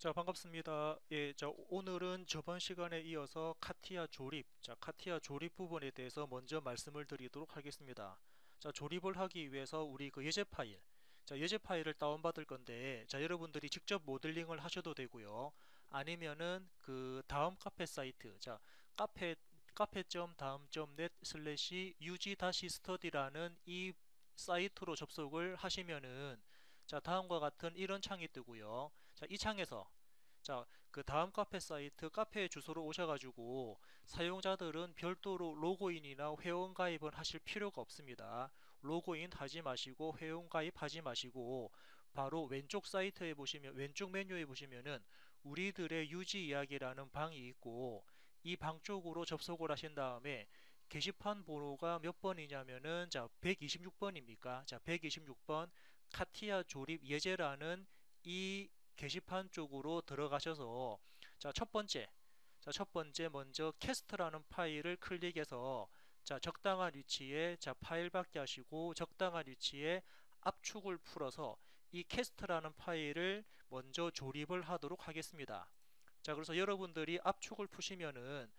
자, 반갑습니다. 예, 자, 오늘은 저번 시간에 이어서 카티아 조립, 카티아 조립 부분에 대해서 먼저 말씀을 드리도록 하겠습니다. 자, 조립을 하기 위해서 우리 그 예제 파일, 예제 파일을 다운받을 건데, 여러분들이 직접 모델링을 하셔도 되고요. 아니면은 그 다음 카페 사이트, 카페.다음.net 슬래시 UG-study라는 이 사이트로 접속을 하시면은 다음과 같은 이런 창이 뜨고요. 이 창에서 그 다음 카페 사이트 카페 주소로 오셔가지고 사용자들은 별도로 로그인이나 회원 가입은 하실 필요가 없습니다. 로그인 하지 마시고 회원 가입하지 마시고 바로 왼쪽 사이트에 보시면 왼쪽 메뉴에 보시면은 우리들의 유지 이야기라는 방이 있고 이 방 쪽으로 접속을 하신 다음에 게시판 번호가 몇 번이냐면은 126번입니까? 126번 카티아 조립 예제라는 이 게시판 쪽으로 들어가셔서 첫 번째 먼저 캐스트라는 파일을 클릭해서 적당한 위치에 파일 받기 하시고 적당한 위치에 압축을 풀어서 이 캐스트라는 파일을 먼저 조립을 하도록 하겠습니다. 그래서 여러분들이 압축을 푸시면은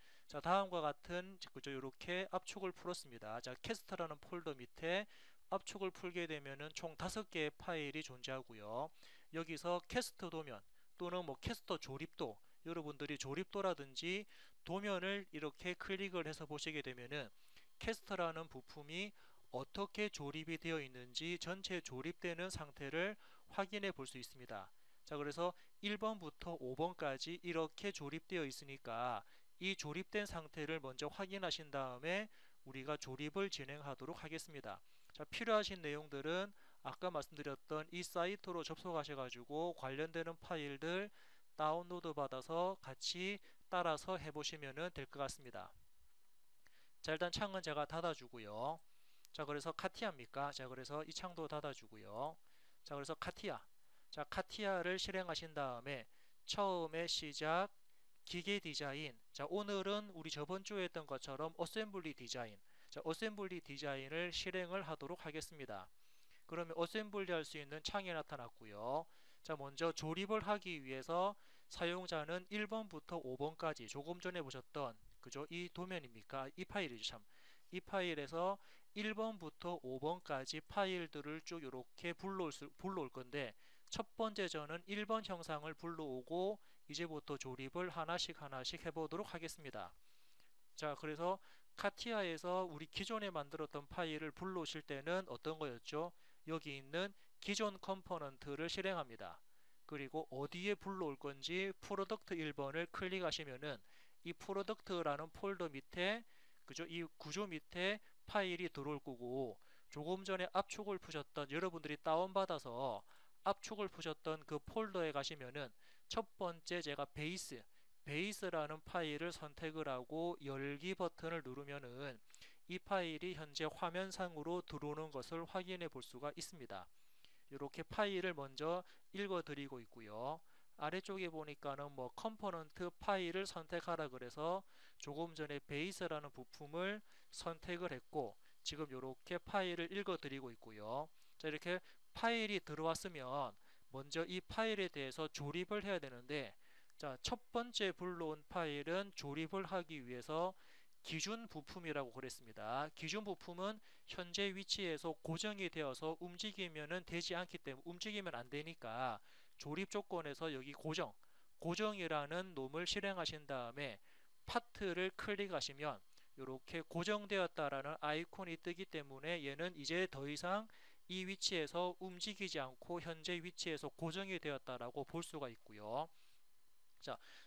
다음과 같은 그죠 이렇게 압축을 풀었습니다. 캐스트라는 폴더 밑에 압축을 풀게 되면은 총 5개의 파일이 존재하고요. 여기서 캐스트 도면 또는 뭐 캐스터 조립도 여러분들이 조립도라든지 도면을 이렇게 클릭을 해서 보시게 되면은 캐스터라는 부품이 어떻게 조립이 되어 있는지 전체 조립되는 상태를 확인해 볼 수 있습니다. 그래서 1번부터 5번까지 이렇게 조립되어 있으니까 이 조립된 상태를 먼저 확인하신 다음에 우리가 조립을 진행하도록 하겠습니다. 필요하신 내용들은 아까 말씀드렸던 이 사이트로 접속하셔가지고 관련되는 파일들 다운로드 받아서 같이 따라서 해보시면 될 것 같습니다. 일단 창은 제가 닫아주고요. 그래서 카티아입니까? 그래서 이 창도 닫아주고요. 그래서 카티아를 실행하신 다음에 처음에 시작 기계 디자인. 오늘은 우리 저번 주에 했던 것처럼 어셈블리 디자인. 어셈블리 디자인을 실행을 하도록 하겠습니다. 그러면 어셈블리 할 수 있는 창이 나타났고요. 먼저 조립을 하기 위해서 사용자는 1번부터 5번까지 조금 전에 보셨던 그죠? 이 도면입니까? 이 파일이죠, 참. 이 파일에서 1번부터 5번까지 파일들을 쭉 이렇게 불러올 건데 첫 번째 저는 1번 형상을 불러오고 이제부터 조립을 하나씩 해보도록 하겠습니다. 그래서 카티아에서 우리 기존에 만들었던 파일을 불러오실 때는 어떤 거였죠? 여기 있는 기존 컴포넌트를 실행합니다. 그리고 어디에 불러올 건지 프로덕트 1번을 클릭하시면은 이 프로덕트라는 폴더 밑에 그죠? 이 구조 밑에 파일이 들어올 거고 조금 전에 압축을 푸셨던 여러분들이 다운받아서 압축을 푸셨던 그 폴더에 가시면은 첫 번째 제가 베이스라는 파일을 선택을 하고 열기 버튼을 누르면은 이 파일이 현재 화면상으로 들어오는 것을 확인해 볼 수가 있습니다. 이렇게 파일을 먼저 읽어 드리고 있고요. 아래쪽에 보니까는 뭐 컴포넌트 파일을 선택하라 그래서 조금 전에 베이스라는 부품을 선택을 했고 지금 이렇게 파일을 읽어 드리고 있고요. 이렇게 파일이 들어왔으면 먼저 이 파일에 대해서 조립을 해야 되는데 첫 번째 불러온 파일은 조립을 하기 위해서 기준 부품이라고 그랬습니다. 기준 부품은 현재 위치에서 고정이 되어서 움직이면 되지 않기 때문에 움직이면 안 되니까 조립 조건에서 여기 고정이라는 놈을 실행하신 다음에 파트를 클릭하시면 이렇게 고정되었다라는 아이콘이 뜨기 때문에 얘는 이제 더 이상 이 위치에서 움직이지 않고 현재 위치에서 고정이 되었다라고 볼 수가 있고요.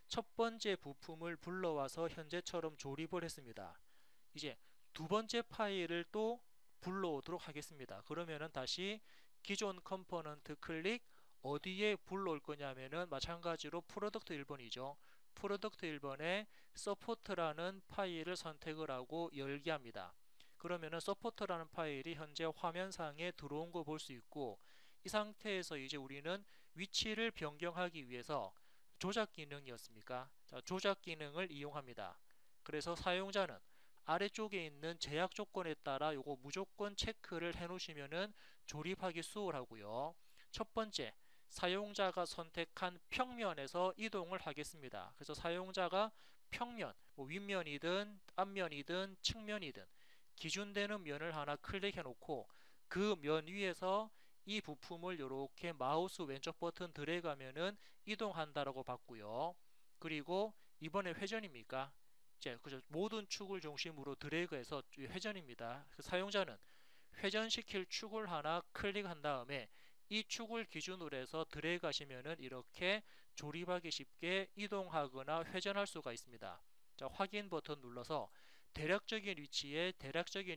첫 번째 부품을 불러와서 현재처럼 조립을 했습니다. 이제 두 번째 파일을 또 불러오도록 하겠습니다. 그러면은 다시 기존 컴포넌트 클릭 어디에 불러올 거냐면은 마찬가지로 프로덕트 1번이죠. 프로덕트 1번에 서포트라는 파일을 선택을 하고 열기 합니다. 그러면은 서포트라는 파일이 현재 화면상에 들어온 거 볼 수 있고 이 상태에서 이제 우리는 위치를 변경하기 위해서 조작 기능이었습니까? 조작 기능을 이용합니다. 그래서 사용자는 아래쪽에 있는 제약 조건에 따라 요거 무조건 체크를 해 놓으시면은 조립하기 수월하고요. 첫 번째, 사용자가 선택한 평면에서 이동을 하겠습니다. 그래서 사용자가 평면, 뭐 윗면이든 앞면이든 측면이든 기준되는 면을 하나 클릭해 놓고 그 면 위에서 이 부품을 이렇게 마우스 왼쪽 버튼 드래그하면은 이동한다라고 봤고요. 그리고 이번에 회전입니까? 이제 그죠? 모든 축을 중심으로 드래그해서 회전입니다. 사용자는 회전시킬 축을 하나 클릭한 다음에 이 축을 기준으로 해서 드래그 하시면은 이렇게 조립하기 쉽게 이동하거나 회전할 수가 있습니다. 자, 확인 버튼 눌러서 대략적인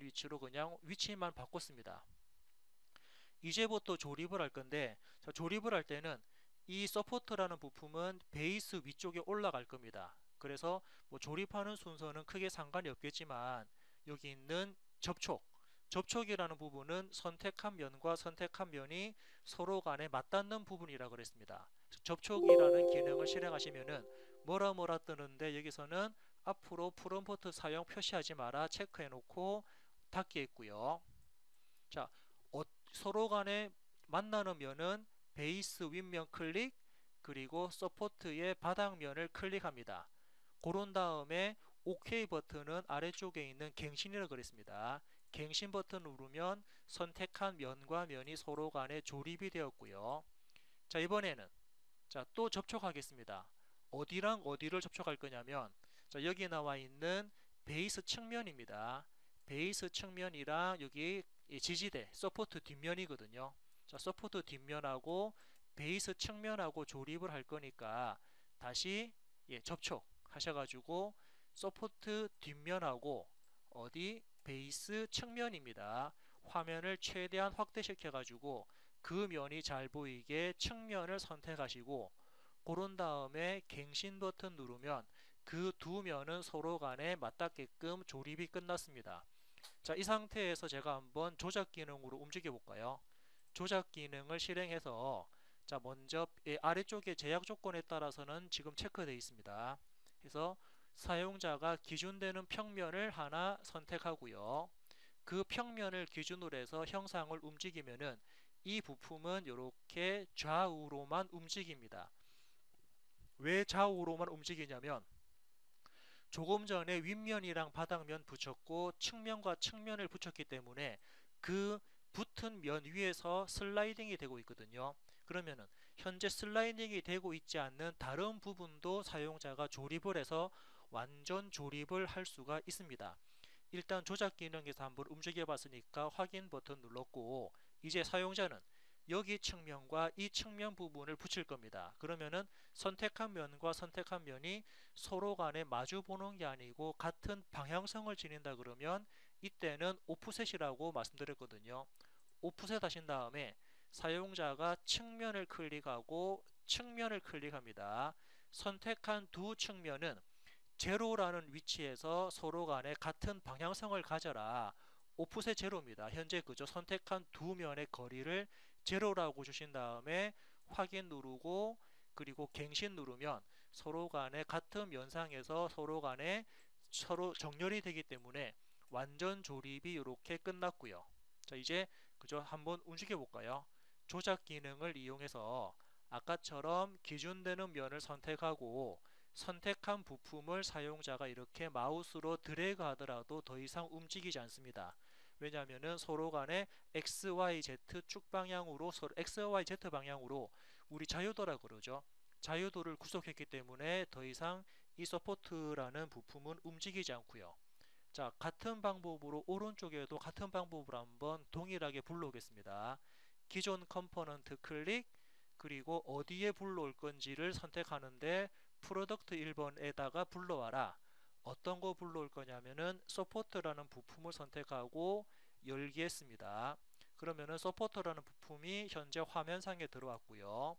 위치로 그냥 위치만 바꿨습니다. 이제부터 조립을 할 건데, 자, 조립을 할 때는 이 서포트라는 부품은 베이스 위쪽에 올라갈 겁니다. 그래서 뭐 조립하는 순서는 크게 상관이 없겠지만 여기 있는 접촉이라는 부분은 선택한 면과 선택한 면이 서로 간에 맞닿는 부분이라고 그랬습니다. 접촉이라는 기능을 실행하시면은 뭐라 뜨는데 여기서는 앞으로 프롬프트 사용 표시하지 마라 체크해 놓고 닫게 있고요. 자, 서로 간에 만나는 면은 베이스 윗면 클릭 그리고 서포트의 바닥면을 클릭합니다. 고른 다음에 OK 버튼은 아래쪽에 있는 갱신이라고 그랬습니다. 갱신 버튼 누르면 선택한 면과 면이 서로 간에 조립이 되었고요. 자, 이번에는 또 접촉하겠습니다. 어디랑 어디를 접촉할 거냐면 여기 나와 있는 베이스 측면입니다. 베이스 측면이랑 여기 지지대 서포트 뒷면이거든요. 자, 서포트 뒷면하고 베이스 측면하고 조립을 할 거니까 다시 접촉하셔가지고 서포트 뒷면하고 어디 베이스 측면입니다. 화면을 최대한 확대시켜가지고 그 면이 잘 보이게 측면을 선택하시고 고른 다음에 갱신 버튼 누르면 그 두 면은 서로 간에 맞닿게끔 조립이 끝났습니다. 자, 이 상태에서 제가 한번 조작 기능으로 움직여 볼까요? 조작 기능을 실행해서 먼저 아래쪽에 제약 조건에 따라서는 지금 체크되어 있습니다. 그래서 사용자가 기준되는 평면을 하나 선택하고요. 그 평면을 기준으로 해서 형상을 움직이면은 이 부품은 이렇게 좌우로만 움직입니다. 왜 좌우로만 움직이냐면 조금 전에 윗면이랑 바닥면 붙였고 측면과 측면을 붙였기 때문에 그 붙은 면 위에서 슬라이딩이 되고 있거든요. 그러면은 현재 슬라이딩이 되고 있지 않는 다른 부분도 사용자가 조립을 해서 완전 조립을 할 수가 있습니다. 일단 조작 기능에서 한번 움직여 봤으니까 확인 버튼 눌렀고 이제 사용자는 여기 측면과 이 측면 부분을 붙일 겁니다. 그러면은 선택한 면과 선택한 면이 서로 간에 마주 보는 게 아니고 같은 방향성을 지닌다 그러면 이때는 오프셋이라고 말씀드렸거든요. 오프셋 하신 다음에 사용자가 측면을 클릭하고 측면을 클릭합니다. 선택한 두 측면은 제로라는 위치에서 서로 간에 같은 방향성을 가져라. 오프셋 제로입니다. 현재 그저 선택한 두 면의 거리를 제로라고 주신 다음에 확인 누르고 그리고 갱신 누르면 서로 간에 같은 면상에서 서로 정렬이 되기 때문에 완전 조립이 이렇게 끝났고요. 자, 이제 그저 한번 움직여 볼까요? 조작 기능을 이용해서 아까처럼 기준되는 면을 선택하고 선택한 부품을 사용자가 이렇게 마우스로 드래그 하더라도 더 이상 움직이지 않습니다. 왜냐하면 서로 간에 XYZ 축 방향으로 XYZ 방향으로 우리 자유도라 그러죠. 자유도를 구속했기 때문에 더 이상 이 서포트라는 부품은 움직이지 않고요. 자, 같은 방법으로 오른쪽에도 같은 방법으로 한번 동일하게 불러오겠습니다. 기존 컴포넌트 클릭 그리고 어디에 불러올 건지를 선택하는데 프로덕트 1번에다가 불러와라. 어떤 거 불러올 거냐면은 서포트라는 부품을 선택하고 열기 했습니다. 그러면은 서포터라는 부품이 현재 화면상에 들어왔고요.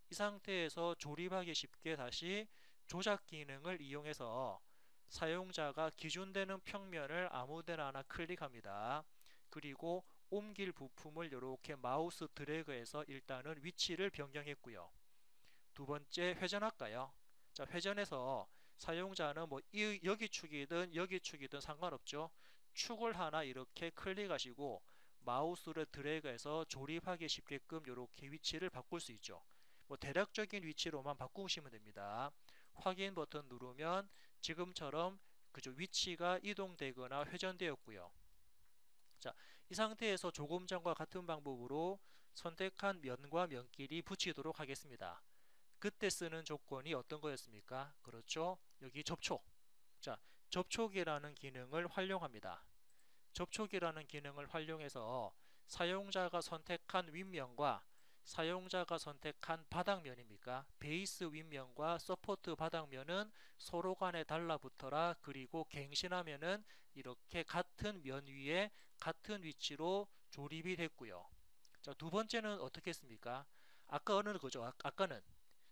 이 상태에서 조립하기 쉽게 다시 조작 기능을 이용해서 사용자가 기준되는 평면을 아무데나 하나 클릭합니다. 그리고 옮길 부품을 이렇게 마우스 드래그해서 일단은 위치를 변경했고요. 두 번째 회전할까요? 자, 회전해서 사용자는 뭐 여기 축이든 상관없죠. 축을 하나 이렇게 클릭하시고 마우스를 드래그해서 조립하기 쉽게끔 이렇게 위치를 바꿀 수 있죠. 뭐 대략적인 위치로만 바꾸시면 됩니다. 확인 버튼 누르면 지금처럼 그죠, 위치가 이동되거나 회전되었고요. 자, 이 상태에서 조금 전과 같은 방법으로 선택한 면과 면끼리 붙이도록 하겠습니다. 그때 쓰는 조건이 어떤 거였습니까? 그렇죠. 여기 접촉. 자, 접촉이라는 기능을 활용합니다. 접촉이라는 기능을 활용해서 사용자가 선택한 윗면과 사용자가 선택한 바닥면입니까? 베이스 윗면과 서포트 바닥면은 서로 간에 달라붙어라. 그리고 갱신하면은 이렇게 같은 면 위에 같은 위치로 조립이 됐고요. 자, 두 번째는 어떻게 했습니까? 아까는 그죠? 아까는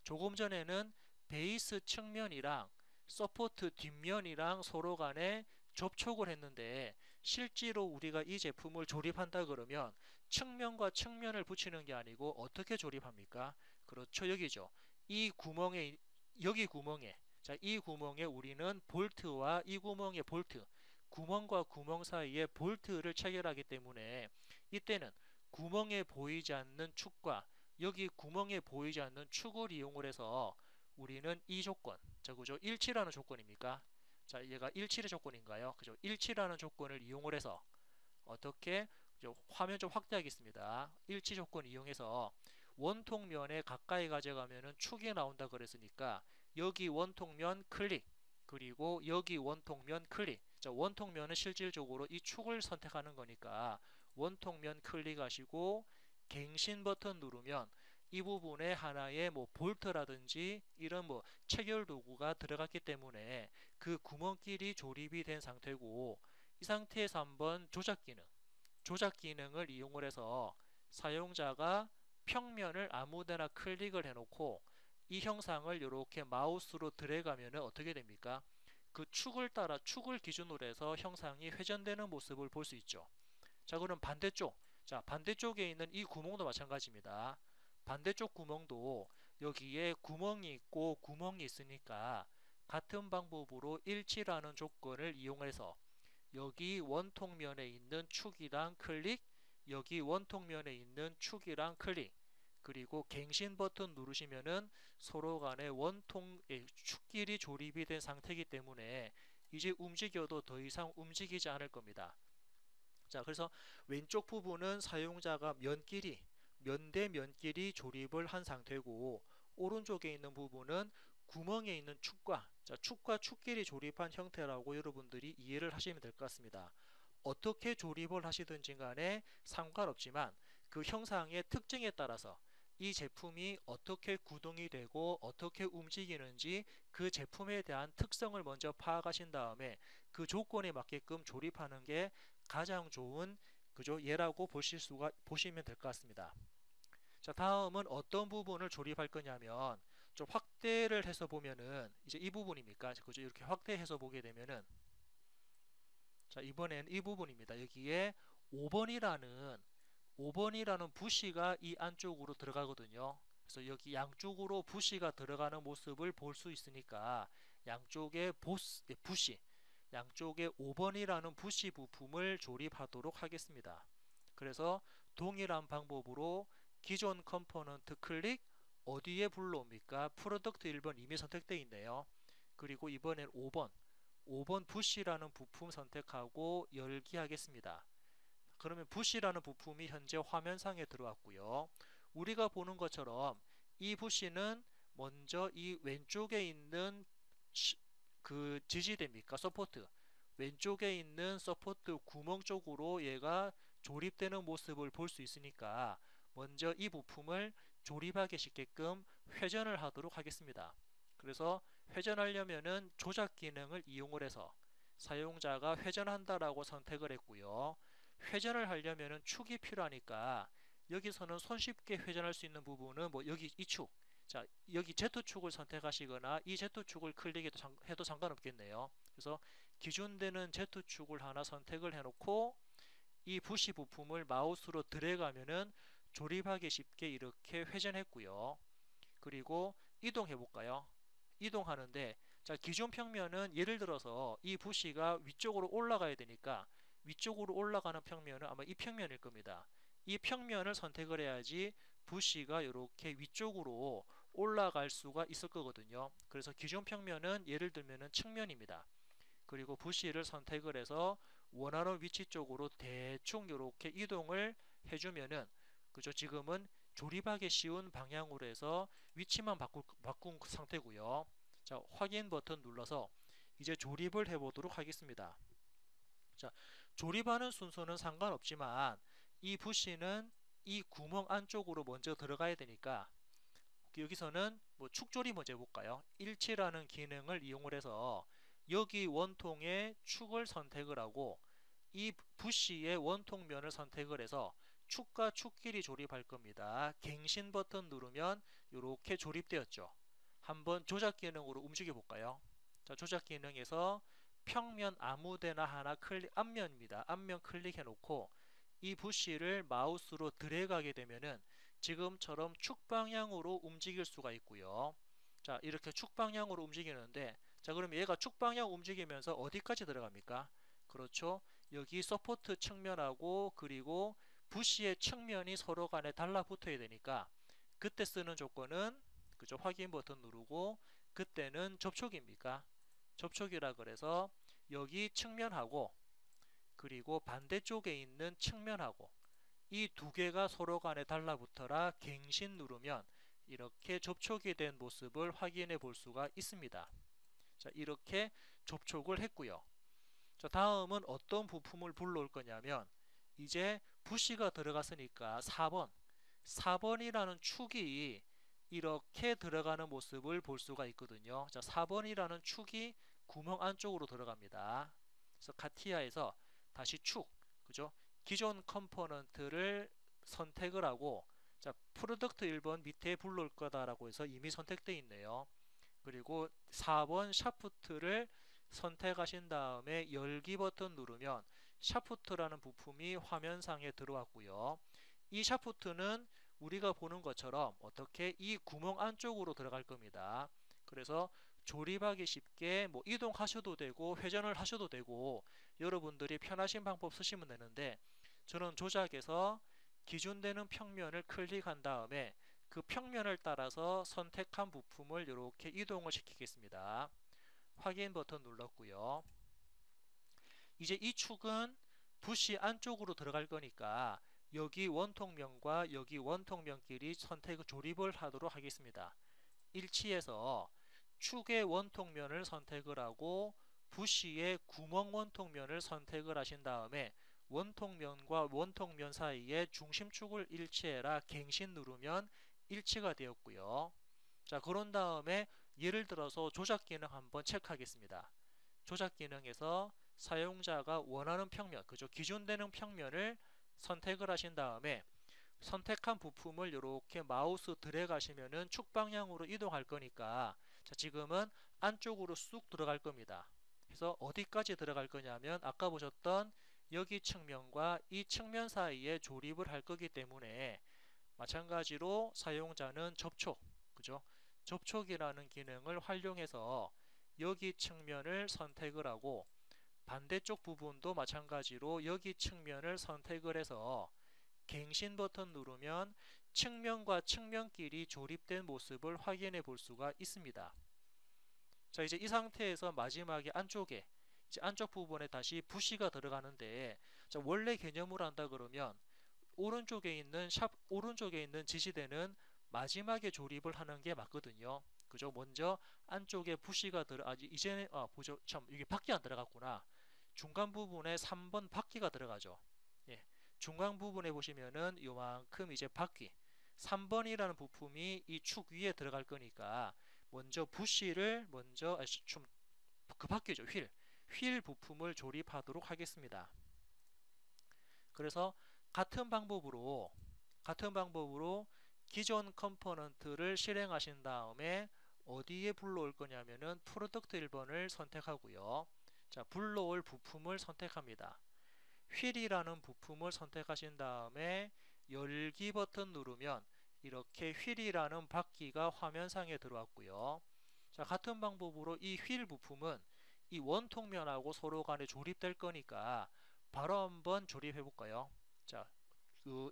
조금 전에는 베이스 측면이랑 서포트 뒷면이랑 서로 간에 접촉을 했는데 실제로 우리가 이 제품을 조립한다 그러면 측면과 측면을 붙이는 게 아니고 어떻게 조립합니까? 그렇죠. 여기죠. 이 구멍에, 여기 구멍에, 자, 이 구멍에 우리는 볼트와 이 구멍의 볼트, 구멍과 구멍 사이에 볼트를 체결하기 때문에 이때는 구멍에 보이지 않는 축과 여기 구멍에 보이지 않는 축을 이용을 해서 우리는 이 조건, 자, 그죠? 일치라는 조건입니까? 자, 얘가 일치의 조건인가요? 그죠? 일치라는 조건을 이용을 해서 어떻게, 그죠? 화면 좀 확대하겠습니다. 일치 조건 이용해서 원통면에 가까이 가져가면은 축이 나온다 그랬으니까 여기 원통면 클릭, 그리고 여기 원통면 클릭. 자, 원통면은 실질적으로 이 축을 선택하는 거니까 원통면 클릭하시고 갱신 버튼 누르면 이 부분에 하나의 뭐 볼트라든지 이런 뭐 체결 도구가 들어갔기 때문에 그 구멍끼리 조립이 된 상태고, 이 상태에서 한번 조작 기능을 이용을 해서 사용자가 평면을 아무데나 클릭을 해놓고 이 형상을 이렇게 마우스로 드래그하면 어떻게 됩니까? 그 축을 따라 축을 기준으로 해서 형상이 회전되는 모습을 볼 수 있죠. 자, 그럼 반대쪽. 자, 반대쪽에 있는 이 구멍도 마찬가지입니다. 반대쪽 구멍도 여기에 구멍이 있고 구멍이 있으니까 같은 방법으로 일치라는 조건을 이용해서 여기 원통면에 있는 축이랑 클릭, 여기 원통면에 있는 축이랑 클릭, 그리고 갱신 버튼 누르시면은 서로 간에 축끼리 조립이 된 상태이기 때문에 이제 움직여도 더 이상 움직이지 않을 겁니다. 자, 그래서 왼쪽 부분은 사용자가 면 대 면끼리 조립을 한 상태고, 오른쪽에 있는 부분은 구멍에 있는 축과, 자, 축과 축끼리 조립한 형태라고 여러분들이 이해를 하시면 될 것 같습니다. 어떻게 조립을 하시든지 간에 상관없지만 그 형상의 특징에 따라서 이 제품이 어떻게 구동이 되고 어떻게 움직이는지 그 제품에 대한 특성을 먼저 파악하신 다음에 그 조건에 맞게끔 조립하는 게 가장 좋은, 그죠, 예라고 보시면 될 것 같습니다. 자, 다음은 어떤 부분을 조립할 거냐면 좀 확대를 해서 보면은 이제 이 부분입니까? 그죠? 이렇게 확대해서 보게 되면은, 자, 이번엔 이 부분입니다. 여기에 5번이라는 부시가 이 안쪽으로 들어가거든요. 그래서 여기 양쪽으로 부시가 들어가는 모습을 볼 수 있으니까 양쪽에 부시, 양쪽에 5번이라는 부시 부품을 조립하도록 하겠습니다. 그래서 동일한 방법으로 기존 컴포넌트 클릭, 어디에 불러옵니까? 프로덕트 1번 이미 선택되어 있네요. 그리고 이번엔 5번 부시라는 부품 선택하고 열기 하겠습니다. 그러면 부시라는 부품이 현재 화면상에 들어왔고요. 우리가 보는 것처럼 이 부시는 먼저 이 왼쪽에 있는 그 지지대입니까? 서포트. 왼쪽에 있는 서포트 구멍 쪽으로 얘가 조립되는 모습을 볼 수 있으니까 먼저 이 부품을 조립하기 쉽게끔 회전을 하도록 하겠습니다. 그래서 회전하려면은 조작 기능을 이용을 해서 사용자가 회전한다라고 선택을 했고요. 회전을 하려면은 축이 필요하니까 여기서는 손쉽게 회전할 수 있는 부분은 뭐 여기 이 축, 자, 여기 Z축을 선택하시거나 이 Z축을 클릭해도 상관없겠네요. 그래서 기준되는 Z축을 하나 선택을 해놓고 이 부시 부품을 마우스로 드래그하면은 조립하기 쉽게 이렇게 회전했고요. 그리고 이동해 볼까요? 이동하는데, 자, 기존 평면은 예를 들어서 이 부시가 위쪽으로 올라가야 되니까 위쪽으로 올라가는 평면은 아마 이 평면일 겁니다. 이 평면을 선택을 해야지 부시가 이렇게 위쪽으로 올라갈 수가 있을 거거든요. 그래서 기존 평면은 예를 들면은 측면입니다. 그리고 부시를 선택을 해서 원하는 위치 쪽으로 대충 이렇게 이동을 해주면은, 그죠? 지금은 조립하기 쉬운 방향으로 해서 위치만 바꾼 상태고요. 자, 확인 버튼 눌러서 이제 조립을 해보도록 하겠습니다. 자, 조립하는 순서는 상관없지만 이 부시는 이 구멍 안쪽으로 먼저 들어가야 되니까 여기서는 뭐 축조립 먼저 해볼까요? 일치라는 기능을 이용을 해서 여기 원통의 축을 선택을 하고 이 부시의 원통면을 선택을 해서 축과 축끼리 조립할 겁니다. 갱신 버튼 누르면 이렇게 조립되었죠. 한번 조작 기능으로 움직여 볼까요? 자, 조작 기능에서 평면 아무데나 하나 앞면입니다. 앞면 클릭해 놓고 이 부시를 마우스로 드래그하게 되면은 지금처럼 축 방향으로 움직일 수가 있고요. 자, 이렇게 축 방향으로 움직이는데, 자, 그럼 얘가 축 방향 움직이면서 어디까지 들어갑니까? 그렇죠. 여기 서포트 측면하고 그리고 부시의 측면이 서로 간에 달라붙어야 되니까 그때 쓰는 조건은, 그죠? 확인 버튼 누르고 그때는 접촉입니까? 접촉이라 그래서 여기 측면하고 그리고 반대쪽에 있는 측면하고 이 두 개가 서로 간에 달라붙어라 갱신 누르면 이렇게 접촉이 된 모습을 확인해 볼 수가 있습니다. 자, 이렇게 접촉을 했고요. 자, 다음은 어떤 부품을 불러올 거냐면 이제 부시가 들어갔으니까 4번이라는 축이 이렇게 들어가는 모습을 볼 수가 있거든요. 자, 4번이라는 축이 구멍 안쪽으로 들어갑니다. 그래서 카티아에서 다시 축, 그죠? 기존 컴포넌트를 선택을 하고, 자, 프로덕트 1번 밑에 불러올 거다라고 해서 이미 선택되어 있네요. 그리고 4번 샤프트를 선택하신 다음에 열기 버튼 누르면 샤프트라는 부품이 화면상에 들어왔고요. 이 샤프트는 우리가 보는 것처럼 어떻게 이 구멍 안쪽으로 들어갈 겁니다. 그래서 조립하기 쉽게 뭐 이동하셔도 되고 회전을 하셔도 되고 여러분들이 편하신 방법 쓰시면 되는데, 저는 조작에서 기준되는 평면을 클릭한 다음에 그 평면을 따라서 선택한 부품을 이렇게 이동을 시키겠습니다. 확인 버튼 눌렀고요. 이제 이 축은 부시 안쪽으로 들어갈 거니까 여기 원통면과 여기 원통면끼리 조립을 하도록 하겠습니다. 일치해서 축의 원통면을 선택을 하고 부시의 구멍 원통면을 선택을 하신 다음에 원통면과 원통면 사이에 중심축을 일치해라 갱신 누르면 일치가 되었고요. 자, 그런 다음에 예를 들어서 조작 기능 한번 체크하겠습니다. 조작 기능에서 사용자가 원하는 평면, 그죠? 기준되는 평면을 선택을 하신 다음에 선택한 부품을 이렇게 마우스 드래그 하시면은 축 방향으로 이동할 거니까, 자, 지금은 안쪽으로 쑥 들어갈 겁니다. 그래서 어디까지 들어갈 거냐면 아까 보셨던 여기 측면과 이 측면 사이에 조립을 할 거기 때문에 마찬가지로 사용자는 접촉, 그죠? 접촉이라는 기능을 활용해서 여기 측면을 선택을 하고 반대쪽 부분도 마찬가지로 여기 측면을 선택을 해서 갱신 버튼 누르면 측면과 측면끼리 조립된 모습을 확인해 볼 수가 있습니다. 자, 이제 이 상태에서 마지막에 안쪽에 이제 안쪽 부분에 다시 부시가 들어가는데, 자, 원래 개념으로 한다 그러면 오른쪽에 있는 지시대는 마지막에 조립을 하는 게 맞거든요. 그죠? 먼저 안쪽에 부시가 이제는 보죠. 참, 이게 바퀴 안 들어갔구나. 중간 부분에 3번 바퀴가 들어가죠. 예. 중간 부분에 보시면은 요만큼 이제 바퀴 3번이라는 부품이 이 축 위에 들어갈 거니까 먼저 부시를 그 바퀴죠. 휠 부품을 조립하도록 하겠습니다. 그래서 같은 방법으로 기존 컴포넌트를 실행하신 다음에 어디에 불러올 거냐면은 프로덕트 1번을 선택하고요. 자, 불러올 부품을 선택합니다. 휠이라는 부품을 선택하신 다음에 열기 버튼 누르면 이렇게 휠이라는 바퀴가 화면상에 들어왔고요. 자, 같은 방법으로 이 휠 부품은 이 원통면하고 서로 간에 조립될 거니까 바로 한번 조립해 볼까요? 자, 그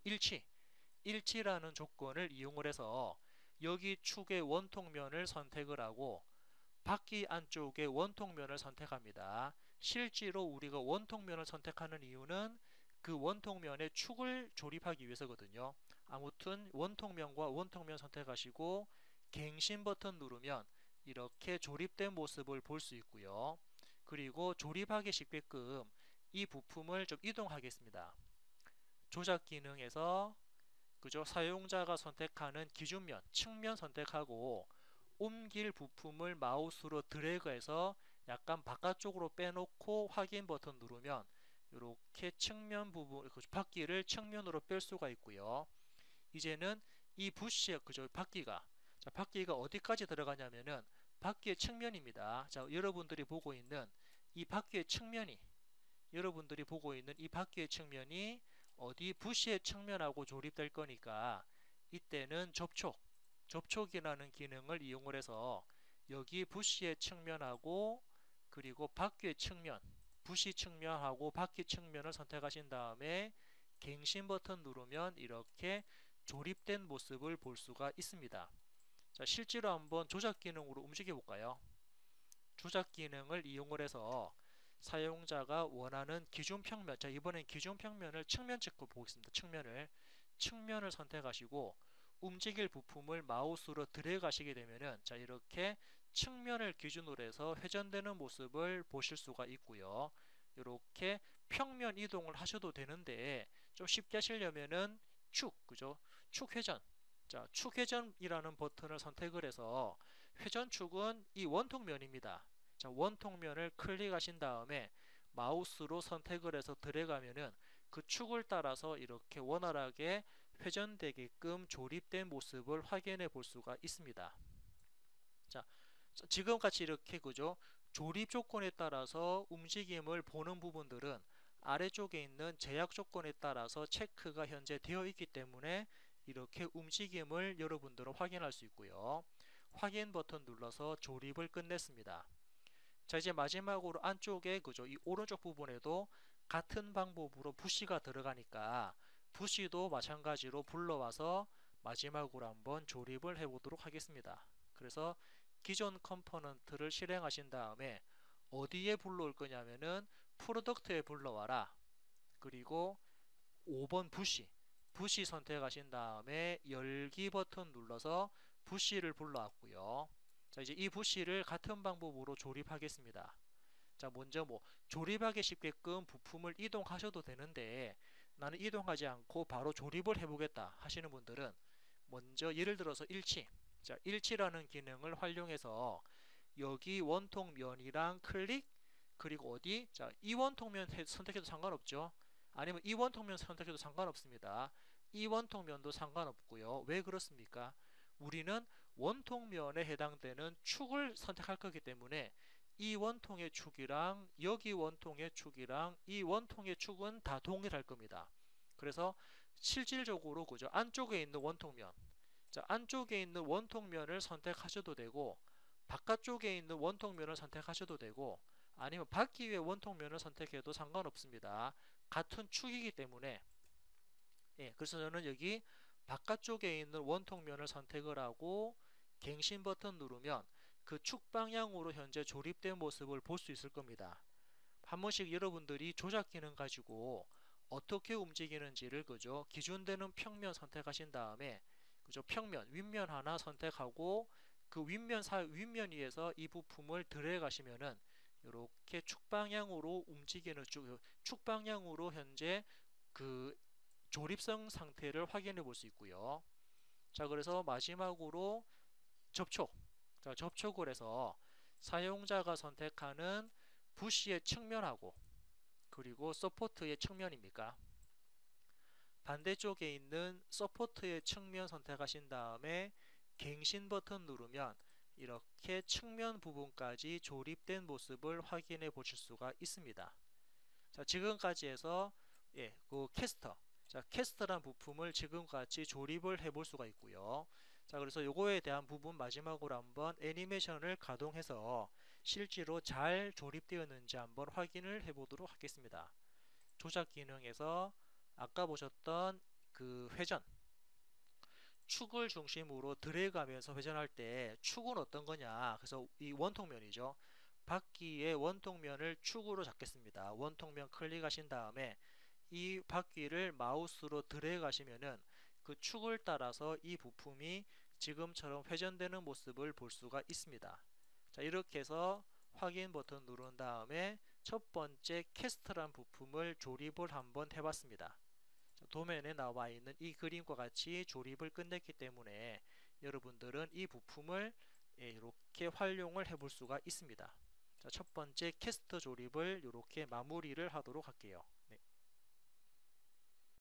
일치라는 조건을 이용을 해서 여기 축의 원통면을 선택을 하고 바퀴 안쪽의 원통면을 선택합니다. 실제로 우리가 원통면을 선택하는 이유는 그 원통면의 축을 조립하기 위해서거든요. 아무튼 원통면과 원통면 선택하시고 갱신 버튼 누르면 이렇게 조립된 모습을 볼 수 있고요. 그리고 조립하기 쉽게끔 이 부품을 좀 이동하겠습니다. 조작 기능에서 그죠? 사용자가 선택하는 기준면, 측면 선택하고 옮길 부품을 마우스로 드래그해서 약간 바깥쪽으로 빼놓고 확인 버튼 누르면 이렇게 측면 부분, 바퀴를 측면으로 뺄 수가 있고요. 이제는 이 부시, 그죠? 바퀴가 어디까지 들어가냐면은 바퀴의 측면입니다. 자, 여러분들이 보고 있는 이 바퀴의 측면이 어디 부시의 측면하고 조립될 거니까 이때는 접촉이라는 기능을 이용을 해서 여기 부시의 측면하고 그리고 바퀴의 측면, 부시 측면하고 바퀴 측면을 선택하신 다음에 갱신 버튼 누르면 이렇게 조립된 모습을 볼 수가 있습니다. 자, 실제로 한번 조작 기능으로 움직여 볼까요? 조작 기능을 이용을 해서 사용자가 원하는 기준 평면, 자 이번엔 기준 평면을 측면 찍고 보겠습니다. 측면을 선택하시고 움직일 부품을 마우스로 드래그 하시게 되면은 자 이렇게 측면을 기준으로 해서 회전되는 모습을 보실 수가 있고요. 이렇게 평면 이동을 하셔도 되는데 좀 쉽게 하시려면은 그죠? 축회전. 자, 축회전이라는 버튼을 선택을 해서 회전축은 이 원통면입니다. 자, 원통면을 클릭하신 다음에 마우스로 선택을 해서 들어가면은 그 축을 따라서 이렇게 원활하게 회전되게끔 조립된 모습을 확인해 볼 수가 있습니다. 자, 지금같이 이렇게 그죠? 조립 조건에 따라서 움직임을 보는 부분들은 아래쪽에 있는 제약 조건에 따라서 체크가 현재 되어 있기 때문에 이렇게 움직임을 여러분들은 확인할 수 있고요. 확인 버튼 눌러서 조립을 끝냈습니다. 자, 이제 마지막으로 안쪽에 그죠? 이 오른쪽 부분에도 같은 방법으로 부시가 들어가니까 부시도 마찬가지로 불러와서 마지막으로 한번 조립을 해 보도록 하겠습니다. 그래서 기존 컴포넌트를 실행하신 다음에 어디에 불러올 거냐면은 프로덕트에 불러와라. 그리고 5번 부시 선택하신 다음에 열기 버튼 눌러서 부시를 불러왔고요. 자, 이제 이 부시를 같은 방법으로 조립하겠습니다. 자, 먼저 뭐 조립하기 쉽게끔 부품을 이동하셔도 되는데 나는 이동하지 않고 바로 조립을 해보겠다 하시는 분들은 먼저 예를 들어서 자, 일치라는 기능을 활용해서 여기 원통면이랑 클릭 그리고 어디? 자, 이 원통면 선택해도 상관없죠. 아니면 이 원통면 선택해도 상관없습니다. 이 원통면도 상관없고요. 왜 그렇습니까? 우리는 원통면에 해당되는 축을 선택할 거기 때문에 이 원통의 축이랑 여기 원통의 축이랑 이 원통의 축은 다 동일할 겁니다. 그래서 실질적으로 그죠? 안쪽에 있는 원통면, 자, 안쪽에 있는 원통면을 선택하셔도 되고 바깥쪽에 있는 원통면을 선택하셔도 되고 아니면 바퀴 위의 원통면을 선택해도 상관없습니다. 같은 축이기 때문에 그래서 저는 여기 바깥쪽에 있는 원통면을 선택을 하고 갱신 버튼 누르면 그 축 방향으로 현재 조립된 모습을 볼 수 있을 겁니다. 한 번씩 여러분들이 조작 기능 가지고 어떻게 움직이는지를 그죠? 기준되는 평면 선택하신 다음에 그죠? 평면, 윗면 하나 선택하고 그 윗면 위에서 이 부품을 드래그 하시면은 이렇게 축 방향으로 움직이는 축 방향으로 현재 그 조립성 상태를 확인해 볼 수 있고요. 자, 그래서 마지막으로 접촉. 자, 접촉을 해서 사용자가 선택하는 부시의 측면하고 그리고 서포트의 측면입니까? 반대쪽에 있는 서포트의 측면 선택하신 다음에 갱신 버튼 누르면 이렇게 측면 부분까지 조립된 모습을 확인해 보실 수가 있습니다. 자, 지금까지 해서 그 캐스터. 자, 캐스터란 부품을 지금같이 조립을 해 볼 수가 있고요. 자, 그래서 요거에 대한 부분 마지막으로 한번 애니메이션을 가동해서 실제로 잘 조립되었는지 한번 확인을 해 보도록 하겠습니다. 조작 기능에서 아까 보셨던 그 회전, 축을 중심으로 드래그하면서 회전할 때 축은 어떤 거냐? 그래서 이 원통면이죠. 바퀴의 원통면을 축으로 잡겠습니다. 원통면 클릭하신 다음에 이 바퀴를 마우스로 드래그 하시면은 그 축을 따라서 이 부품이 지금처럼 회전되는 모습을 볼 수가 있습니다. 자, 이렇게 해서 확인 버튼 누른 다음에 첫 번째 캐스트란 부품을 조립을 한번 해봤습니다. 도면에 나와 있는 이 그림과 같이 조립을 끝냈기 때문에 여러분들은 이 부품을 이렇게 활용을 해볼 수가 있습니다. 자, 첫 번째 캐스터 조립을 이렇게 마무리를 하도록 할게요.